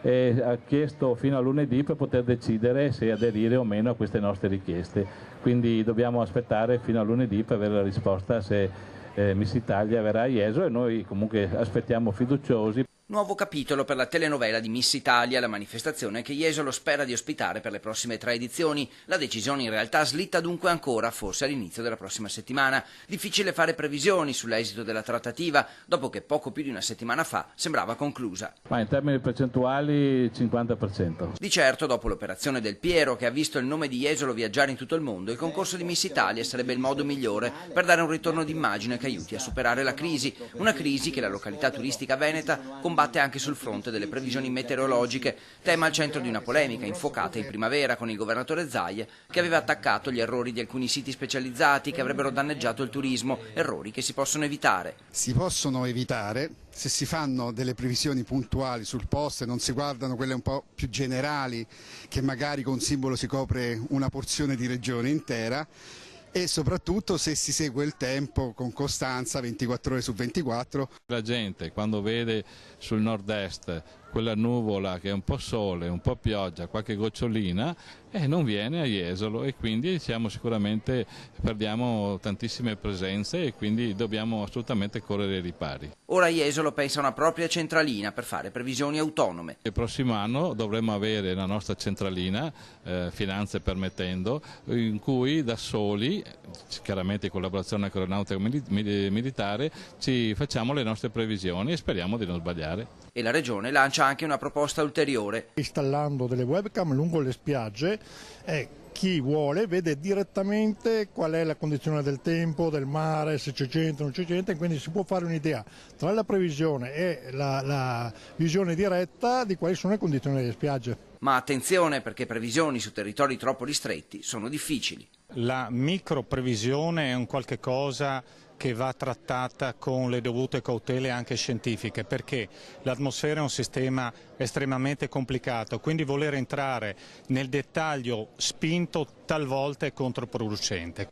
e ha chiesto fino a lunedì per poter decidere se aderire o meno a queste nostre richieste. Quindi dobbiamo aspettare fino a lunedì per avere la risposta se Miss Italia verrà a Jesolo, e noi comunque aspettiamo fiduciosi. Nuovo capitolo per la telenovela di Miss Italia, la manifestazione che Jesolo spera di ospitare per le prossime 3 edizioni. La decisione in realtà slitta dunque ancora, forse all'inizio della prossima settimana. Difficile fare previsioni sull'esito della trattativa, dopo che poco più di una settimana fa sembrava conclusa. Ma in termini percentuali 50%. Di certo, dopo l'operazione del Piero, che ha visto il nome di Jesolo viaggiare in tutto il mondo, il concorso di Miss Italia sarebbe il modo migliore per dare un ritorno d'immagine che aiuti a superare la crisi. Una crisi che la località turistica veneta combatte anche sul fronte delle previsioni meteorologiche, tema al centro di una polemica infuocata in primavera con il governatore Zaia, che aveva attaccato gli errori di alcuni siti specializzati che avrebbero danneggiato il turismo, errori che si possono evitare. Si possono evitare se si fanno delle previsioni puntuali sul posto e non si guardano quelle un po' più generali, che magari con un simbolo si copre una porzione di regione intera, e soprattutto se si segue il tempo con costanza 24 ore su 24. La gente quando vede sul nord-est quella nuvola che è un po' sole, un po' pioggia, qualche gocciolina, non viene a Jesolo, e quindi sicuramente perdiamo tantissime presenze e quindi dobbiamo assolutamente correre ai ripari. Ora Jesolo pensa a una propria centralina per fare previsioni autonome. Il prossimo anno dovremo avere la nostra centralina, finanze permettendo, in cui da soli, chiaramente in collaborazione con l'aeronautica militare, ci facciamo le nostre previsioni e speriamo di non sbagliare. E la Regione lancia anche una proposta ulteriore. Installando delle webcam lungo le spiagge, chi vuole vede direttamente qual è la condizione del tempo, del mare, se c'è gente o non c'è gente, quindi si può fare un'idea tra la previsione e la visione diretta di quali sono le condizioni delle spiagge. Ma attenzione, perché previsioni su territori troppo ristretti sono difficili. La microprevisione è un qualche cosa che va trattata con le dovute cautele anche scientifiche, perché l'atmosfera è un sistema estremamente complicato, quindi voler entrare nel dettaglio spinto talvolta è controproducente.